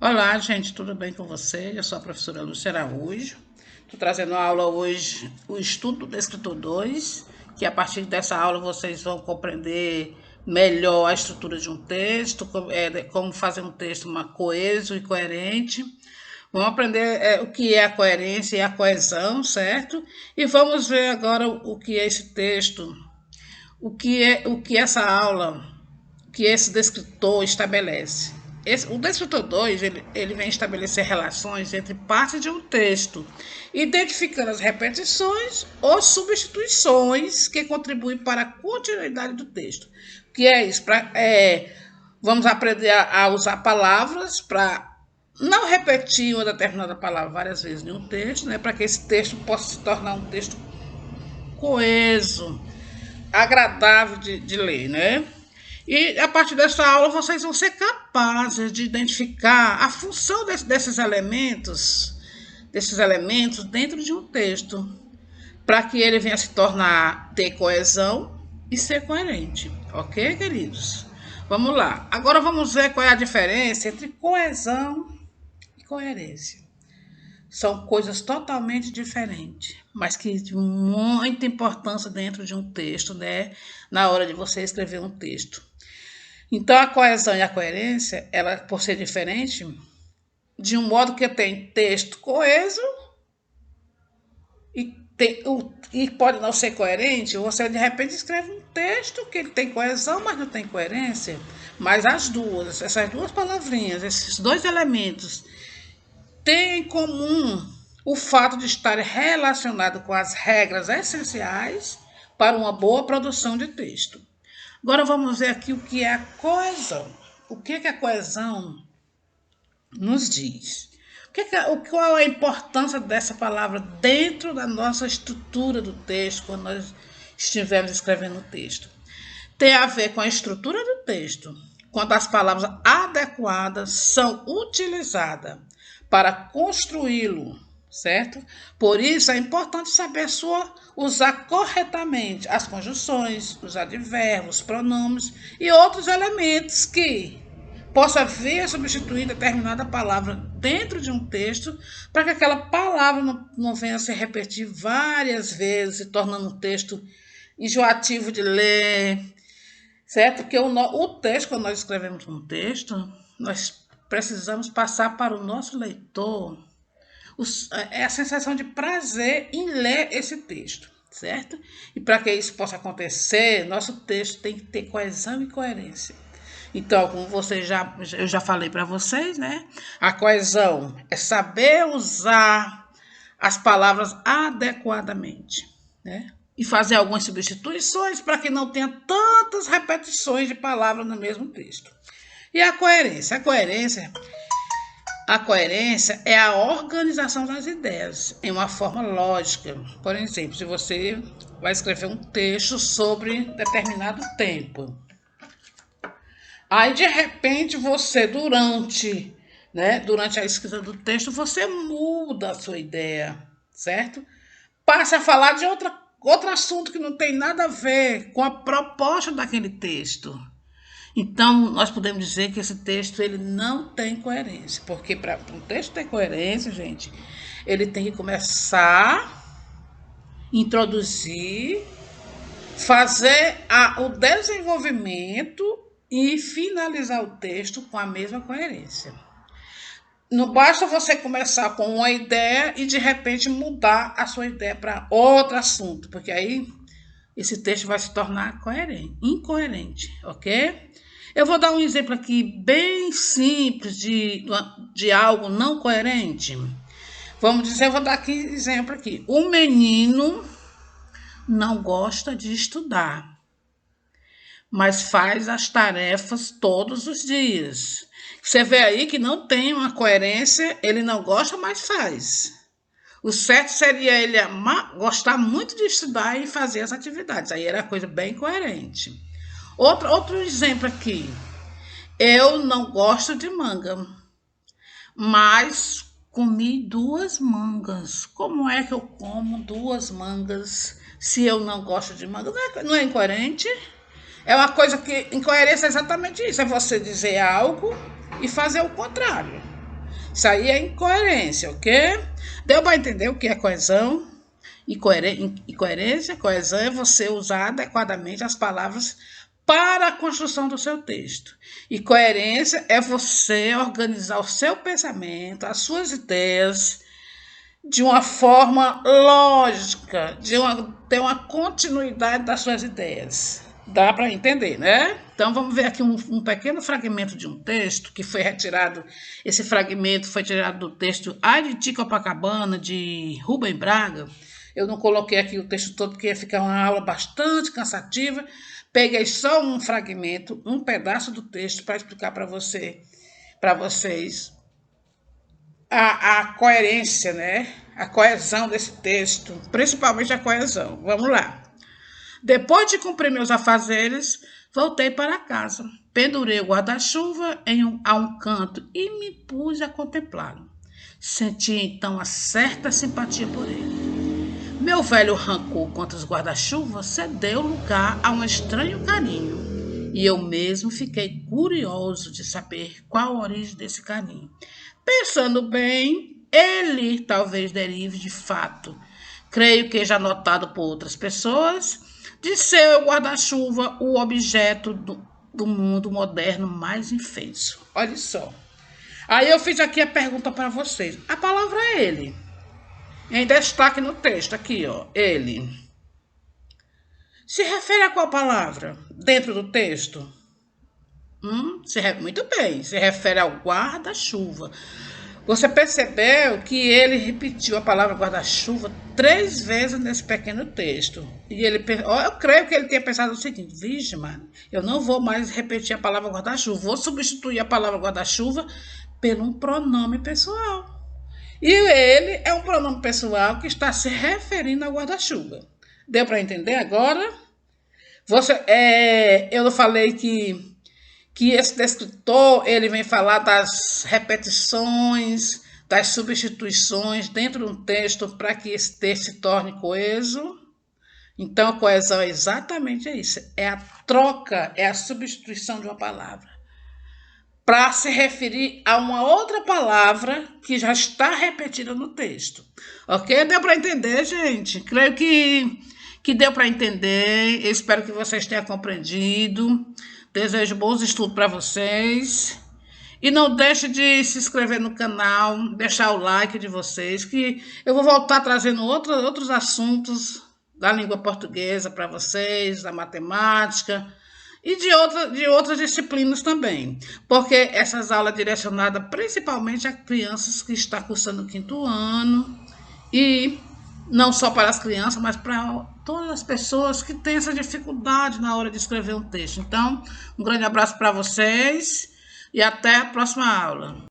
Olá, gente, tudo bem com você? Eu sou a professora Lúcia Araújo. Estou trazendo a aula hoje, o estudo do Escritor 2, que a partir dessa aula vocês vão compreender melhor a estrutura de um texto, como fazer um texto coeso e coerente. Vamos aprender o que é a coerência e a coesão, certo? E vamos ver agora o que é esse texto, o que essa aula, que esse descritor estabelece. O descritor 2 ele vem estabelecer relações entre partes de um texto, identificando as repetições ou substituições que contribuem para a continuidade do texto. O que é isso? Vamos aprender a usar palavras para não repetir uma determinada palavra várias vezes em um texto, né, para que esse texto possa se tornar um texto coeso, agradável de ler, né? E a partir dessa aula vocês vão ser capazes de identificar a função desses elementos dentro de um texto, para que ele venha se ter coesão e ser coerente, ok, queridos? Vamos lá. Agora vamos ver qual é a diferença entre coesão e coerência. São coisas totalmente diferentes, mas que de muita importância dentro de um texto, né? Na hora de você escrever um texto. Então, a coesão e a coerência, ela, por ser diferente, de um modo que tem texto coeso e pode não ser coerente, você de repente escreve um texto que ele tem coesão, mas não tem coerência. Mas essas duas palavrinhas, esses dois elementos, têm em comum o fato de estarem relacionados com as regras essenciais para uma boa produção de texto. Agora vamos ver aqui o que é a coesão. O que a coesão nos diz? Qual é a importância dessa palavra dentro da nossa estrutura do texto, quando nós estivermos escrevendo o texto? Tem a ver com a estrutura do texto, quando as palavras adequadas são utilizadas para construí-lo, certo? Por isso é importante saber usar corretamente as conjunções, os advérbios, os pronomes e outros elementos que possa vir a substituir determinada palavra dentro de um texto, para que aquela palavra não venha a se repetir várias vezes, se tornando um texto enjoativo de ler, certo? Porque o texto, quando nós escrevemos um texto, nós precisamos passar para o nosso leitor a sensação de prazer em ler esse texto, certo? E para que isso possa acontecer, nosso texto tem que ter coesão e coerência. Então, como eu já falei para vocês, né? A coesão é saber usar as palavras adequadamente, né? E fazer algumas substituições para que não tenha tantas repetições de palavras no mesmo texto. E a coerência? A coerência é a organização das ideias em uma forma lógica. Por exemplo, se você vai escrever um texto sobre determinado tempo, aí de repente você durante a escrita do texto você muda a sua ideia, certo? Passa a falar de outro assunto que não tem nada a ver com a proposta daquele texto. Então, nós podemos dizer que esse texto ele não tem coerência, porque para um texto ter coerência, gente, ele tem que começar, introduzir, fazer o desenvolvimento e finalizar o texto com a mesma coerência. Não basta você começar com uma ideia e de repente mudar a sua ideia para outro assunto, porque aí esse texto vai se tornar incoerente, ok? Eu vou dar um exemplo aqui bem simples de algo não coerente. Vamos dizer, eu vou dar aqui exemplo aqui. O menino não gosta de estudar, mas faz as tarefas todos os dias. Você vê aí que não tem uma coerência, ele não gosta, mas faz. O certo seria ele gostar muito de estudar e fazer as atividades. Aí era coisa bem coerente. Outro exemplo aqui. Eu não gosto de manga, mas comi 2 mangas. Como é que eu como 2 mangas se eu não gosto de manga? Não é incoerente? É uma coisa que... Incoerência é exatamente isso. É você dizer algo e fazer o contrário. Isso aí é incoerência, ok? Deu para entender o que é coesão? Incoerência, coesão é você usar adequadamente as palavras para a construção do seu texto. E coerência é você organizar o seu pensamento, as suas ideias, de uma forma lógica, ter uma continuidade das suas ideias. Dá para entender, né? Então vamos ver aqui um pequeno fragmento de um texto que foi retirado. Esse fragmento foi tirado do texto Ai de Copacabana, de Rubem Braga. Eu não coloquei aqui o texto todo porque ia ficar uma aula bastante cansativa. Peguei só um fragmento, um pedaço do texto para explicar para vocês a coerência, né? A coesão desse texto, principalmente a coesão. Vamos lá. Depois de cumprir meus afazeres, voltei para casa. Pendurei o guarda-chuva a um canto e me pus a contemplá-lo. Senti então uma certa simpatia por ele. Meu velho rancor contra os guarda-chuvas cedeu lugar a um estranho carinho, e eu mesmo fiquei curioso de saber qual a origem desse carinho. Pensando bem, ele talvez derive de fato, creio que já notado por outras pessoas, de ser o guarda-chuva o objeto do mundo moderno mais infenso. Olha só. Aí eu fiz aqui a pergunta para vocês. A palavra é ele. Em destaque no texto, aqui, ó. Ele. Se refere a qual palavra dentro do texto? Muito bem, se refere ao guarda-chuva. Você percebeu que ele repetiu a palavra guarda-chuva 3 vezes nesse pequeno texto. E ele, eu creio que ele tenha pensado o seguinte: vixe, mano, eu não vou mais repetir a palavra guarda-chuva, vou substituir a palavra guarda-chuva por um pronome pessoal. E ele é um pronome pessoal que está se referindo ao guarda-chuva. Deu para entender agora? Eu não falei que esse descritor ele vem falar das repetições, das substituições dentro de um texto para que esse texto se torne coeso. Então, a coesão é exatamente isso. É a troca, é a substituição de uma palavra para se referir a uma outra palavra que já está repetida no texto. Ok? Deu para entender, gente? Creio que deu para entender. Eu espero que vocês tenham compreendido. Desejo bons estudos para vocês. E não deixe de se inscrever no canal, deixar o like de vocês, que eu vou voltar trazendo outros assuntos da língua portuguesa para vocês, da matemática e de outras disciplinas também. Porque essas aulas direcionadas principalmente a crianças que estão cursando o 5º ano e não só para as crianças, mas para todas as pessoas que têm essa dificuldade na hora de escrever um texto. Então, um grande abraço para vocês e até a próxima aula.